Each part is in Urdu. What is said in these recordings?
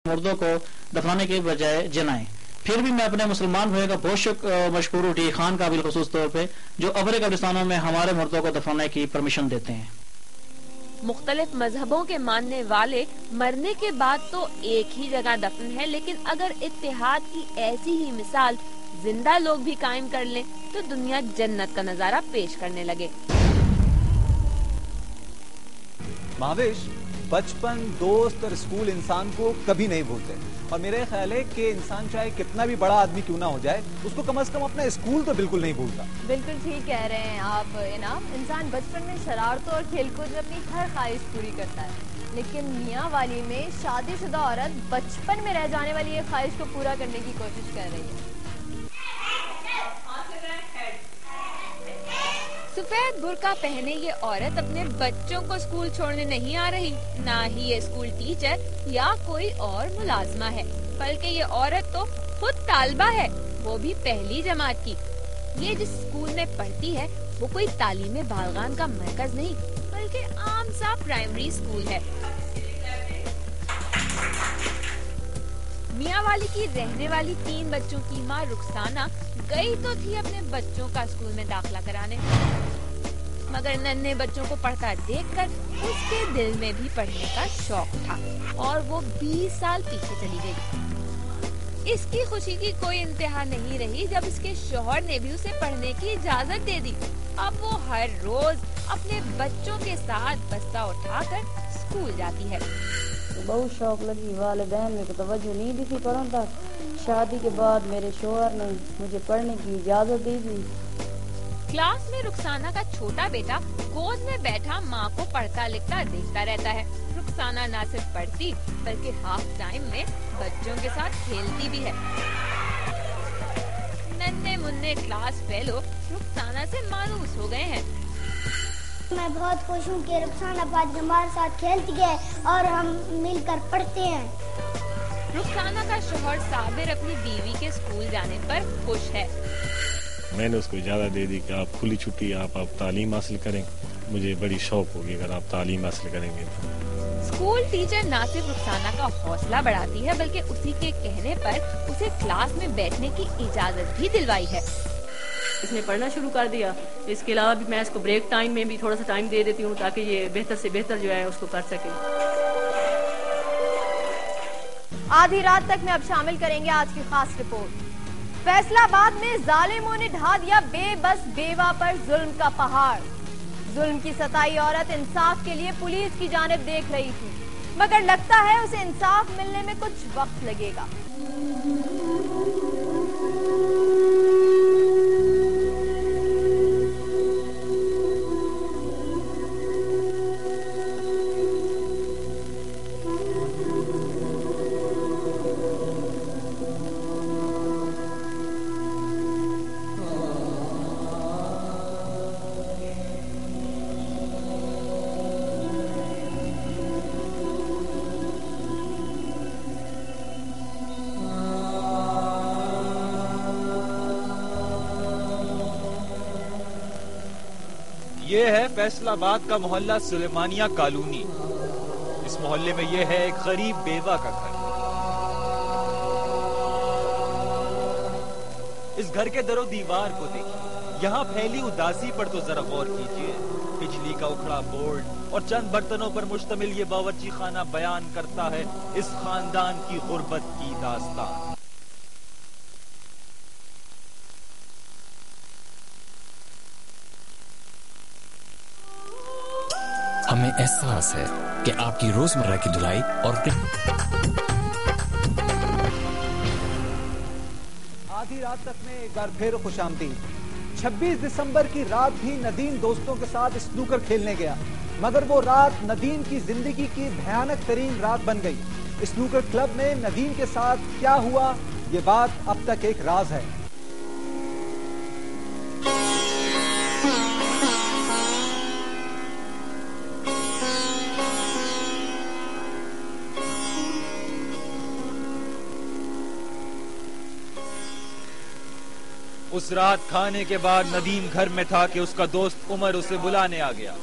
مردوں کو دفنانے کے بجائے جلائیں. پھر بھی میں اپنے مسلمان بھائی کا بہت مشکور ہوں ٹی خان کا بالخصوص طور پہ جو ابر قبرستانوں میں ہمارے مردوں کو دفنانے کی پرمیشن دیتے ہیں. مختلف مذہبوں کے ماننے والے مرنے کے بعد تو ایک ہی جگہ دفن ہے، لیکن اگر اتحاد کی ایسی ہی مثال زندہ لوگ بھی قائم کر لیں تو دنیا جنت کا نظارہ پیش کرنے لگے. مہاویش، بچپن، دوست اور اسکول انسان کو کبھی نہیں بھولتے، اور میرا خیال ہے کہ انسان چاہے کتنا بھی بڑا آدمی کیوں نہ ہو جائے اس کو کم از کم اپنا اسکول تو بالکل نہیں بھولتا. بالکل ٹھیک کہہ رہے ہیں آپ انعام. انسان بچپن میں شرارتوں اور کھیل کود میں اپنی ہر خواہش پوری کرتا ہے، لیکن میاں والی میں شادی شدہ عورت بچپن میں رہ جانے والی ایک خواہش کو پورا کرنے کی کوشش کر رہی ہے. سفید برقع پہنے یہ عورت اپنے بچوں کو اسکول چھوڑنے نہیں آ رہی، نہ ہی یہ اسکول ٹیچر یا کوئی اور ملازمہ ہے، بلکہ یہ عورت تو خود طالبہ ہے، وہ بھی پہلی جماعت کی. یہ جس اسکول میں پڑھتی ہے وہ کوئی تعلیم بالغان کا مرکز نہیں بلکہ عام سا پرائمری اسکول ہے. میاں والی کی رہنے والی 3 بچوں کی ماں رخسانہ گئی تو تھی اپنے بچوں کا اسکول میں داخلہ کرانے، مگر ننھے بچوں کو پڑھتا دیکھ کر اس کے دل میں بھی پڑھنے کا شوق تھا اور وہ 20 سال پیچھے چلی گئی. اس کی خوشی کی کوئی انتہا نہیں رہی جب اس کے شوہر نے بھی اسے پڑھنے کی اجازت دے دی. اب وہ ہر روز اپنے بچوں کے ساتھ بستہ اٹھا کر اسکول جاتی ہے. بہت شوق لگی، والدین میں توجہ نہیں دی تھی پڑھوں تک. شادی کے بعد میرے شوہر نے مجھے پڑھنے کی اجازت دی تھی. کلاس میں رخسانہ کا چھوٹا بیٹا گود میں بیٹھا ماں کو پڑھتا لکھتا دیکھتا رہتا ہے. رخسانہ نہ صرف پڑھتی بلکہ ہاف ٹائم میں بچوں کے ساتھ کھیلتی بھی ہے. ننھے منھے کلاس فیلو رخسانہ سے مانوس ہو گئے ہیں. میں بہت خوش ہوں کہ رخسانہ آج ہمارے ساتھ کھیلتی ہے اور ہم مل کر پڑھتے ہیں. رخسانہ کا شوہر صابر اپنی بیوی کے اسکول جانے پر خوش ہے. میں نے اس کو اجازت دے دی کہ آپ کھلی چھٹی آپ تعلیم حاصل کریں. مجھے بڑی شوق ہوگی اگر آپ تعلیم حاصل کریں گے. اسکول ٹیچر نہ صرف رخسانہ کا حوصلہ بڑھاتی ہے بلکہ اسی کے کہنے پر اسے کلاس میں بیٹھنے کی اجازت بھی دلوائی ہے. اس نے پڑھنا شروع کر دیا. اس کے علاوہ بھی میں اس کو بریک ٹائم میں بھی تھوڑا سا ٹائم دے دیتی ہوں تاکہ یہ بہتر سے بہتر جو ہے اس کو کر سکے. آدھی رات تک میں اب شامل کریں گے آج کی خاص رپورٹ. فیصلہ آباد میں ظالموں نے ڈھا دیا بے بس بیوہ پر ظلم کا پہاڑ. ظلم کی ستائی عورت انصاف کے لیے پولیس کی جانب دیکھ رہی تھی، مگر لگتا ہے اسے انصاف ملنے میں کچھ وقت لگے گا. یہ ہے فیصل آباد کا محلہ سلیمانیہ کالونی. اس محلے میں یہ ہے ایک غریب بیوہ کا گھر. اس گھر کے در و دیوار کو دیکھیں، یہاں پھیلی اداسی پر تو ذرا غور کیجیے. بجلی کا اکھڑا بورڈ اور چند برتنوں پر مشتمل یہ باورچی خانہ بیان کرتا ہے اس خاندان کی غربت کی داستان. ہمیں احساس ہے کہ آپ کی روزمرہ کی دھلائی اور آدھی رات تک میں ایک بار پھر خوش آمدید. 26 دسمبر کی رات بھی ندیم دوستوں کے ساتھ سنوکر کھیلنے گیا، مگر وہ رات ندیم کی زندگی کی بھیانک ترین رات بن گئی. سنوکر کلب میں ندیم کے ساتھ کیا ہوا، یہ بات اب تک ایک راز ہے. اس رات کھانے کے بعد ندیم گھر میں تھا کہ اس کا دوست عمر اسے بلانے آ گیا.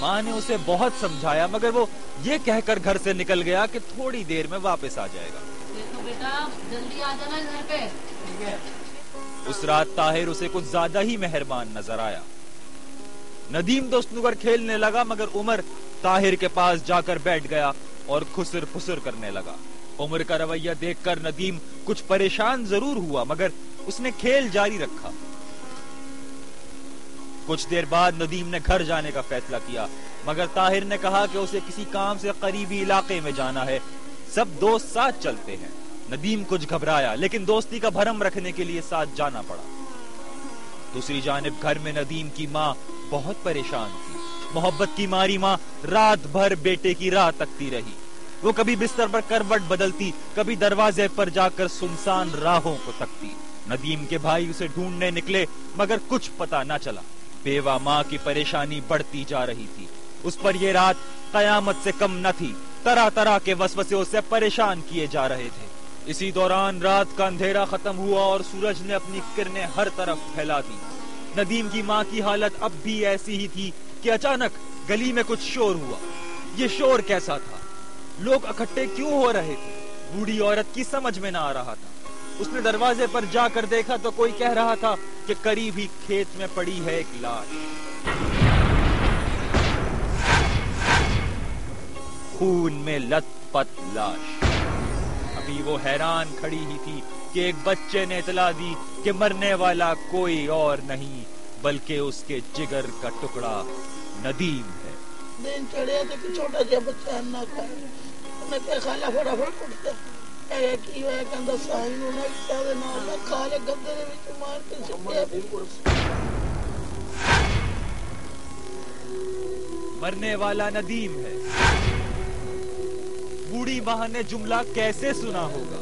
ماں نے اسے بہت سمجھایا مگر وہ یہ کہہ کر گھر سے نکل گیا کہ تھوڑی دیر میں واپس آ جائے گا۔ بیٹا جلدی آ جانا گھر پہ۔ اس رات طاہر اسے کچھ زیادہ ہی مہربان نظر آیا۔ ندیم تو سنوکر کھیلنے لگا مگر عمر طاہر کے پاس جا کر بیٹھ گیا اور خسر پھسر کرنے لگا۔ عمر کا رویہ دیکھ کر ندیم کچھ پریشان ضرور ہوا مگر اس نے کھیل جاری رکھا۔ کچھ دیر بعد ندیم نے گھر جانے کا فیصلہ کیا مگر طاہر نے کہا کہ اسے کسی کام سے قریبی علاقے میں جانا ہے، سب دوست ساتھ چلتے ہیں۔ ندیم کچھ گھبرایا لیکن دوستی کا بھرم رکھنے کے لیے ساتھ جانا پڑا۔ دوسری جانب گھر میں ندیم کی ماں بہت پریشان تھی۔ محبت کی ماری ماں رات بھر بیٹے کی راہ تکتی رہی۔ وہ کبھی بستر پر کروٹ بدلتی، کبھی دروازے پر جا کر سنسان راہوں کو تکتی۔ ندیم کے بھائی اسے ڈھونڈنے نکلے مگر کچھ پتہ نہ چلا۔ بیوہ ماں کی پریشانی بڑھتی جا رہی تھی۔ اس پر یہ رات قیامت سے کم نہ تھی۔ طرح طرح کے وسوسے اسے پریشان کیے جا رہے تھے۔ اسی دوران رات کا اندھیرا ختم ہوا اور سورج نے اپنی کرنیں ہر طرف پھیلا دی۔ ندیم کی ماں کی حالت اب بھی ایسی ہی تھی کہ اچانک گلی میں کچھ شور ہوا۔ یہ شور کیسا تھا؟ لوگ اکٹھے کیوں ہو رہے تھے؟ بوڑھی عورت کی سمجھ میں نہ آ رہا تھا۔ اس نے دروازے پر جا کر دیکھا تو کوئی کہہ رہا تھا کہ قریب ہی کھیت میں پڑی ہے ایک لاش، خون میں لت پت لاش۔ ابھی وہ حیران کھڑی ہی تھی کہ ایک بچے نے اطلاع دی کہ مرنے والا کوئی اور نہیں بلکہ اس کے جگر کا ٹکڑا ندیم ہے۔ دن چڑھیا تو کہ چھوٹا جا بچہ نہ کھائے انہیں کہ خالا فٹافٹ اٹھتا ہے کی ہویا کہندا سائن انہیں کیا دے نال کھالے گدے دے وچ مار کے سٹیا۔ مرنے والا ندیم ہے۔ بوڑھی ماں نے جملہ کیسے سنا ہوگا؟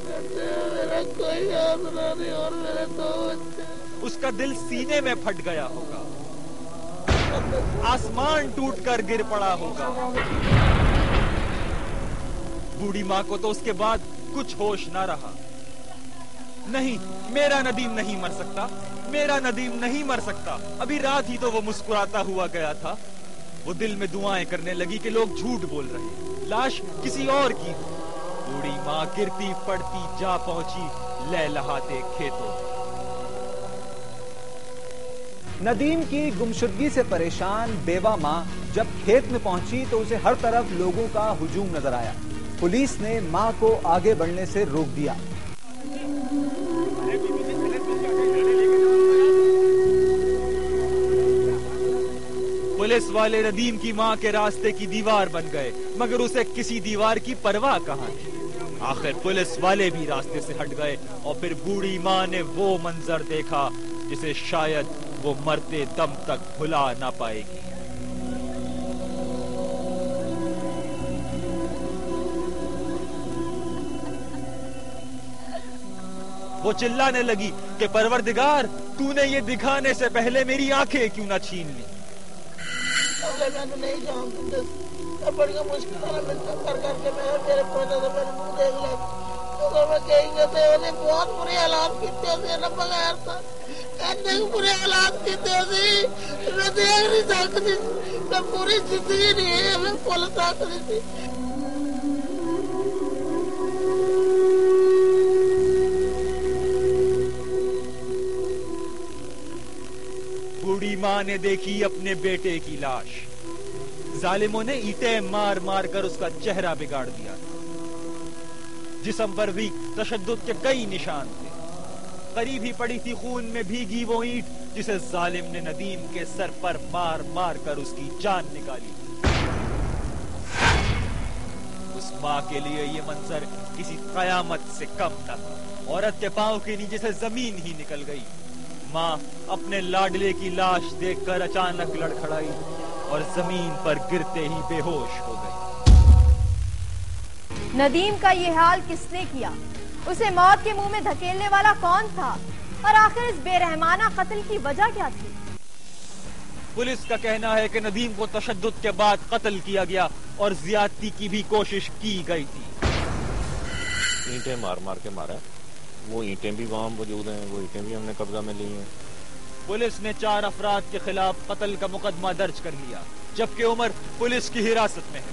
کوئی یاد نہیں اور میرے دو اس کا دل سینے میں پھٹ گیا ہوگا، آسمان ٹوٹ کر گر پڑا ہوگا۔ بوڑھی ماں کو تو اس کے بعد کچھ ہوش نہ رہا۔ نہیں، میرا ندیم نہیں مر سکتا، میرا ندیم نہیں مر سکتا۔ ابھی رات ہی تو وہ مسکراتا ہوا گیا تھا۔ وہ دل میں دعائیں کرنے لگی کہ لوگ جھوٹ بول رہے، لاش کسی اور کی ہو۔ بوڑھی ماں گرتی پڑتی جا پہنچی لہلہاتے کھیتوں۔ ندیم کی گمشدگی سے پریشان بیوہ ماں جب کھیت میں پہنچی تو اسے ہر طرف لوگوں کا ہجوم نظر آیا۔ پولیس نے ماں کو آگے بڑھنے سے روک دیا۔ پولیس والے ندیم کی ماں کے راستے کی دیوار بن گئے مگر اسے کسی دیوار کی پرواہ کہاں تھی۔ آخر پولیس والے بھی راستے سے ہٹ گئے اور پھر بوڑھی ماں نے وہ منظر دیکھا جسے شاید وہ مرتے دم تک بھلا نہ پائے گی۔ وہ چلانے لگی کہ پروردگار، تو نے یہ دکھانے سے پہلے میری آنکھیں کیوں نہ چھین لی؟ میں تو نہیں جانتا، بڑی مشکل کر کے میں میرے پوتے سے میرے منہ دیکھ لیا میں کہیں گے تھے بہت برے حالات کیتے تھے نہ بغیر تھا ایسے برے حالات کیتے تھے میں دیکھ نہیں سکتی، میں پوری زندگی نہیں ہے میں بول سکتی تھی۔ بوڑھی ماں نے دیکھی اپنے بیٹے کی لاش۔ ظالموں نے اینٹیں مار مار کر اس کا چہرہ بگاڑ دیا۔ جسم پر بھی تشدد کے کئی نشان تھے۔ قریب ہی پڑی تھی خون میں بھیگی وہ اینٹ جسے ظالم نے ندیم کے سر پر مار مار کر اس کی جان نکالی۔ اس ماں کے لیے یہ منظر کسی قیامت سے کم نہ تھا۔ عورت کے پاؤں کے نیچے سے زمین ہی نکل گئی۔ ماں اپنے لاڈلے کی لاش دیکھ کر اچانک لڑکھڑائی اور زمین پر گرتے ہی بے ہوش ہو گئی۔ ندیم کا یہ حال کس نے کیا؟ اسے موت کے منہ میں دھکیلنے والا کون تھا؟ اور آخر اس بے رحمانہ قتل کی وجہ کیا تھی؟ پولیس کا کہنا ہے کہ ندیم کو تشدد کے بعد قتل کیا گیا اور زیادتی کی بھی کوشش کی گئی تھی۔ اینٹیں مار مار کے مارا، وہ اینٹیں بھی وہاں موجود ہیں، وہ اینٹیں بھی ہم نے قبضہ میں لی ہیں۔ پولیس نے 4 افراد کے خلاف قتل کا مقدمہ درج کر لیا جبکہ عمر پولیس کی حراست میں ہے۔